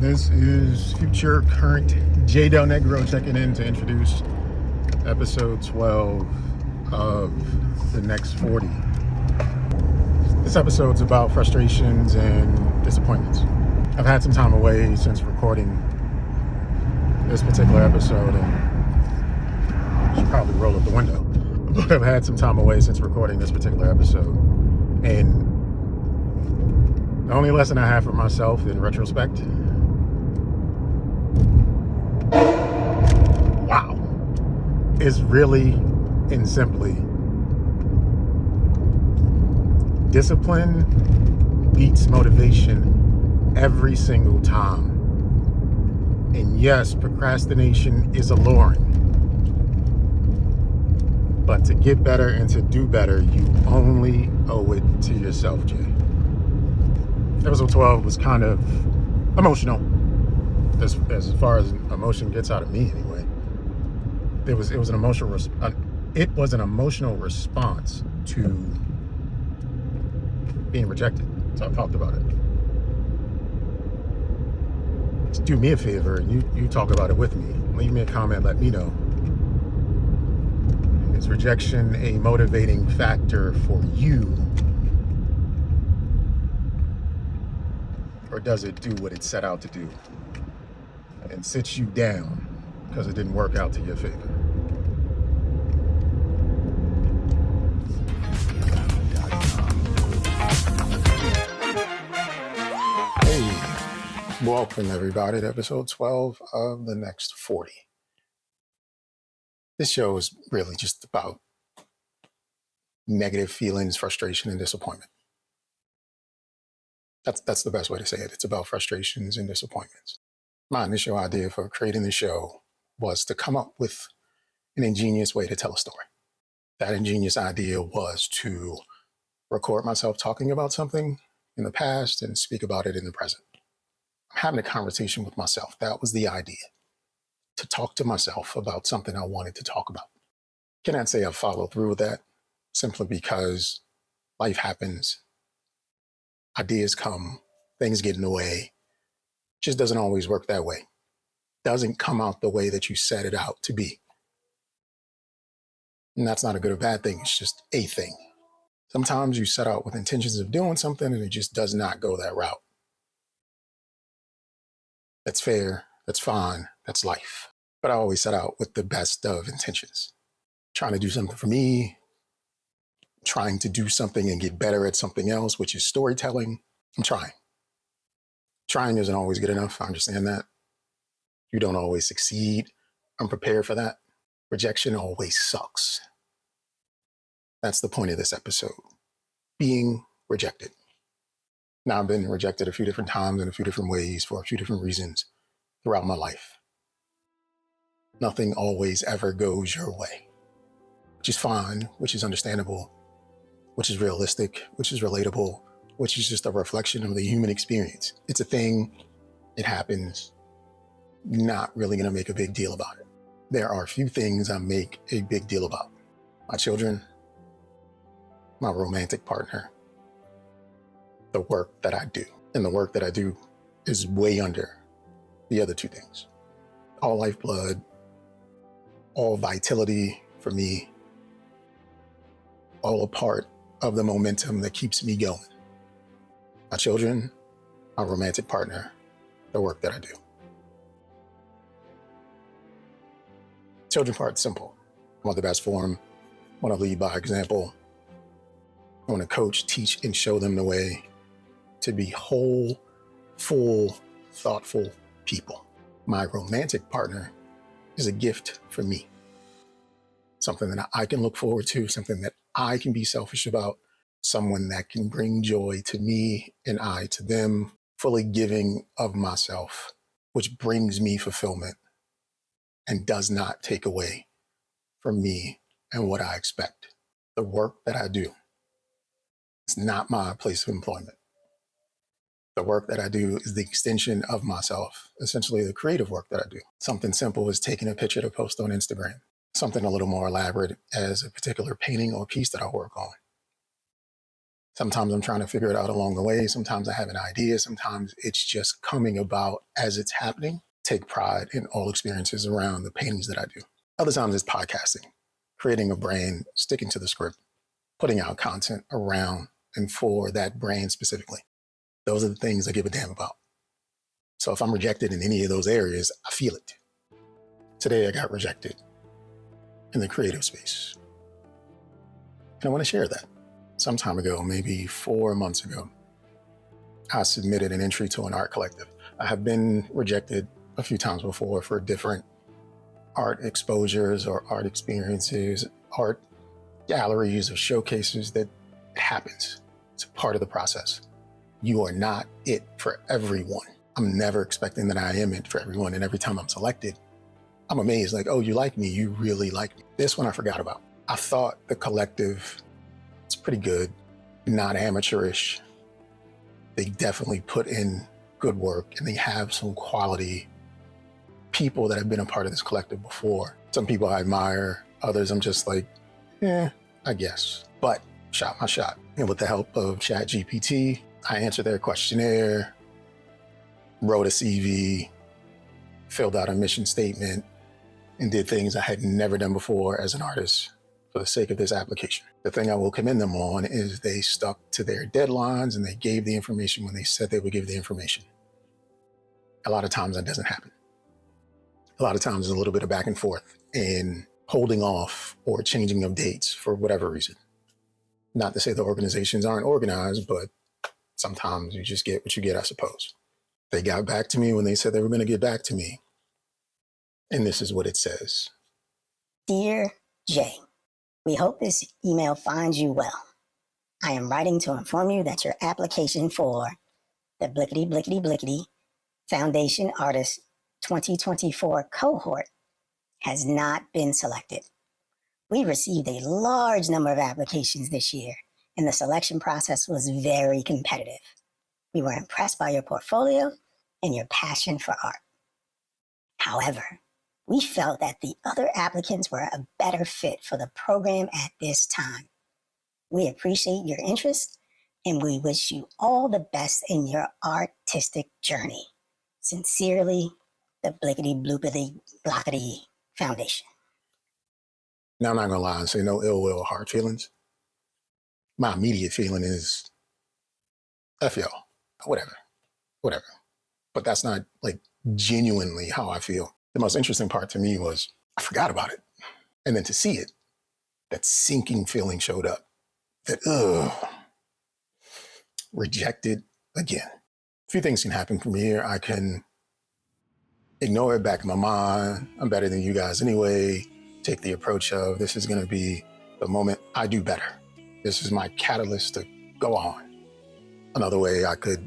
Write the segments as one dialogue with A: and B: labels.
A: This is future current J Del Negro checking in to introduce episode 12 of the next 40. This episode's about frustrations and disappointments. I've had some time away since recording this particular episode, and I should probably roll up the window. But I've had some time away since recording this particular episode, and the only lesson I have for myself in retrospect, wow, is really and simply discipline beats motivation every single time. And yes, procrastination is alluring, but to get better and to do better, you only owe it to yourself, Jay. Episode 12 was kind of emotional, as far as emotion gets out of me anyway. It was an emotional response to being rejected. So I've talked about it. Just do me a favor and you talk about it with me. Leave me a comment, let me know. Is rejection a motivating factor for you? Or does it do what it set out to do and sits you down because it didn't work out to your favor? Hey, welcome everybody to episode 12 of the next 40. This show is really just about negative feelings, frustration, and disappointment. That's the best way to say it. It's about frustrations and disappointments. My initial idea for creating the show was to come up with an ingenious way to tell a story. That ingenious idea was to record myself talking about something in the past and speak about it in the present. I'm having a conversation with myself. That was the idea, to talk to myself about something I wanted to talk about. Cannot say I followed through with that simply because life happens. Ideas come, things get in the way. Just doesn't always work that way. Doesn't come out the way that you set it out to be. And that's not a good or bad thing. It's just a thing. Sometimes you set out with intentions of doing something and it just does not go that route. That's fair. That's fine. That's life. But I always set out with the best of intentions. Trying to do something for me, trying to do something and get better at something else, which is storytelling. I'm trying. Trying isn't always good enough. I understand that. You don't always succeed. I'm prepared for that. Rejection always sucks. That's the point of this episode. Being rejected. Now, I've been rejected a few different times in a few different ways for a few different reasons throughout my life. Nothing always ever goes your way, which is fine, which is understandable, which is realistic, which is relatable, which is just a reflection of the human experience. It's a thing. It happens. Not really going to make a big deal about it. There are a few things I make a big deal about. My children, my romantic partner, the work that I do. And the work that I do is way under the other two things. All lifeblood, all vitality for me, all a part of the momentum that keeps me going. My children, my romantic partner, the work that I do. Children part's simple. I want the best for them. I want to lead by example. I want to coach, teach, and show them the way to be whole, full, thoughtful people. My romantic partner is a gift for me. Something that I can look forward to, something that I can be selfish about, someone that can bring joy to me and I to them, fully giving of myself, which brings me fulfillment and does not take away from me and what I expect. The work that I do is not my place of employment. The work that I do is the extension of myself, essentially the creative work that I do. Something simple as taking a picture to post on Instagram. Something a little more elaborate as a particular painting or piece that I work on. Sometimes I'm trying to figure it out along the way. Sometimes I have an idea. Sometimes it's just coming about as it's happening. Take pride in all experiences around the paintings that I do. Other times it's podcasting, creating a brand, sticking to the script, putting out content around and for that brand specifically. Those are the things I give a damn about. So if I'm rejected in any of those areas, I feel it. Today I got rejected in the creative space. And I want to share that. Some time ago, maybe 4 months ago, I submitted an entry to an art collective. I have been rejected a few times before for different art exposures or art experiences, art galleries or showcases. That happens. It's a part of the process. You are not it for everyone. I'm never expecting that I am it for everyone. And every time I'm selected, I'm amazed, like, oh, you like me, you really like me. This one I forgot about. I thought the collective, it's pretty good, not amateurish. They definitely put in good work and they have some quality people that have been a part of this collective before. Some people I admire, others I'm just like, I guess. But shot my shot. And with the help of ChatGPT, I answered their questionnaire, wrote a CV, filled out a mission statement, and did things I had never done before as an artist for the sake of this application. The thing I will commend them on is they stuck to their deadlines and they gave the information when they said they would give the information. A lot of times that doesn't happen. A lot of times there's a little bit of back and forth and holding off or changing of dates for whatever reason. Not to say the organizations aren't organized, but sometimes you just get what you get, I suppose. They got back to me when they said they were going to get back to me. And this is what it says.
B: Dear Jay, we hope this email finds you well. I am writing to inform you that your application for the Blickety Blickety Blickety Foundation Artist 2024 cohort has not been selected. We received a large number of applications this year, and the selection process was very competitive. We were impressed by your portfolio and your passion for art. However, we felt that the other applicants were a better fit for the program at this time. We appreciate your interest and we wish you all the best in your artistic journey. Sincerely, the Blickety Bloopity Blockety Foundation.
A: Now, I'm not gonna lie and say no ill will or hard feelings. My immediate feeling is, F y'all, whatever. But that's not like genuinely how I feel. The most interesting part to me was I forgot about it. And then to see it, that sinking feeling showed up. That, rejected again. A few things can happen from here. I can ignore it back in my mind. I'm better than you guys anyway. Take the approach of this is going to be the moment I do better. This is my catalyst to go on. Another way I could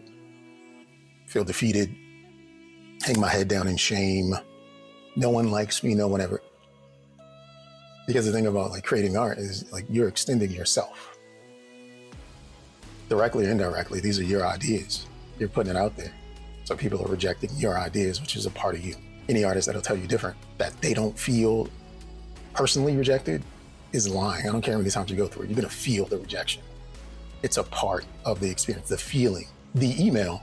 A: feel defeated, hang my head down in shame. No one likes me, no one ever. Because the thing about like creating art is like you're extending yourself. Directly or indirectly, these are your ideas. You're putting it out there. So people are rejecting your ideas, which is a part of you. Any artist that'll tell you different, that they don't feel personally rejected is lying. I don't care how many times you go through it, you're gonna feel the rejection. It's a part of the experience, the feeling. The email,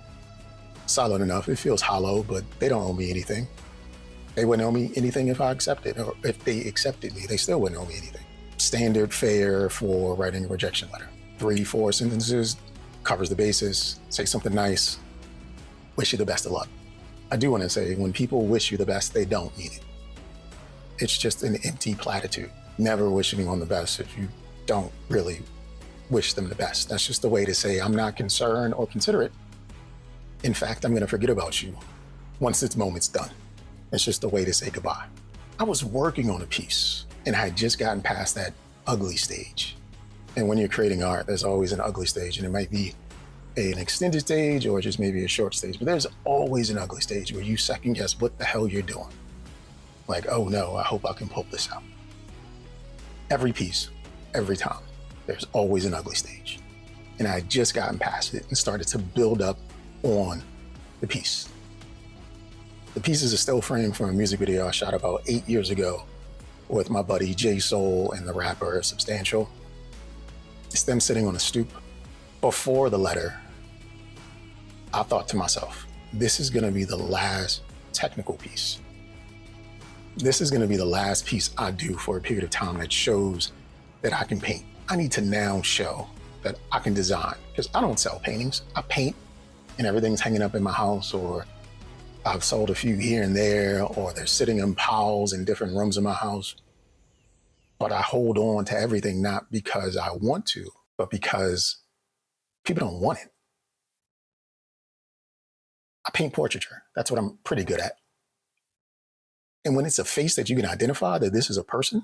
A: solid enough, it feels hollow, but they don't owe me anything. They wouldn't owe me anything if I accepted, or if they accepted me, they still wouldn't owe me anything. Standard fare for writing a rejection letter. 3-4 sentences, covers the basis, say something nice, wish you the best of luck. I do want to say, when people wish you the best, they don't mean it. It's just an empty platitude. Never wishing anyone the best if you don't really wish them the best. That's just a way to say, I'm not concerned or considerate. In fact, I'm going to forget about you once this moment's done. It's just a way to say goodbye. I was working on a piece and I had just gotten past that ugly stage. And when you're creating art, there's always an ugly stage, and it might be an extended stage or just maybe a short stage, but there's always an ugly stage where you second guess what the hell you're doing. Like, oh no, I hope I can pull this out. Every piece, every time, there's always an ugly stage. And I had just gotten past it and started to build up on the piece. The piece is a still frame from a music video I shot about 8 years ago with my buddy J Soul and the rapper Substantial. It's them sitting on a stoop. Before the letter, I thought to myself, this is going to be the last technical piece. This is going to be the last piece I do for a period of time that shows that I can paint. I need to now show that I can design, because I don't sell paintings. I paint and everything's hanging up in my house, or I've sold a few here and there, or they're sitting in piles in different rooms of my house. But I hold on to everything not because I want to, but because people don't want it. I paint portraiture. That's what I'm pretty good at. And when it's a face that you can identify that this is a person,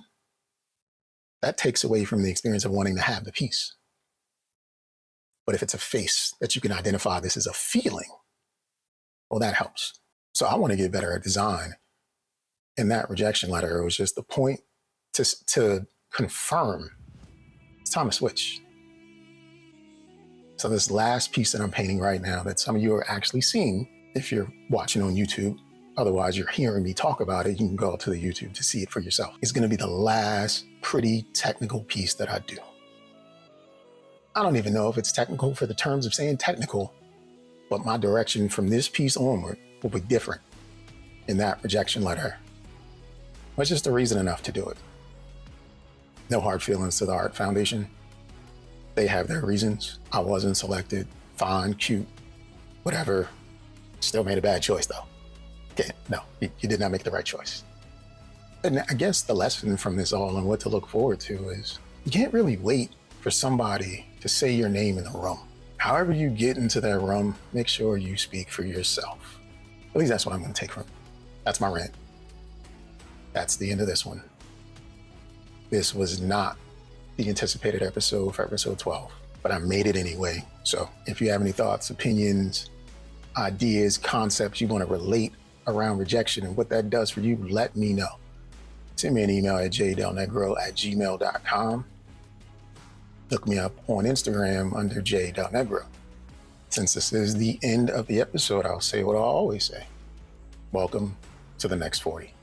A: that takes away from the experience of wanting to have the piece. But if it's a face that you can identify this is a feeling, well, that helps. So I want to get better at design. In that rejection letter, it was just the point to confirm it's time to switch. So this last piece that I'm painting right now that some of you are actually seeing, if you're watching on YouTube, otherwise you're hearing me talk about it, you can go to the YouTube to see it for yourself. It's going to be the last pretty technical piece that I do. I don't even know if it's technical for the terms of saying technical, but my direction from this piece onward will be different in that rejection letter. It's just a reason enough to do it. No hard feelings to the Art Foundation. They have their reasons. I wasn't selected. Fine, cute, whatever. Still made a bad choice though. Okay, no, you did not make the right choice. And I guess the lesson from this all and what to look forward to is you can't really wait for somebody to say your name in the room. However you get into that room, make sure you speak for yourself. At least that's what I'm going to take from it. That's my rant. That's the end of this one. This was not the anticipated episode for episode 12, but I made it anyway. So if you have any thoughts, opinions, ideas, concepts you want to relate around rejection and what that does for you, let me know. Send me an email at jdelnegro@gmail.com. Look me up on Instagram under jdelnegro. Since this is the end of the episode, I'll say what I always say. Welcome to the next 40.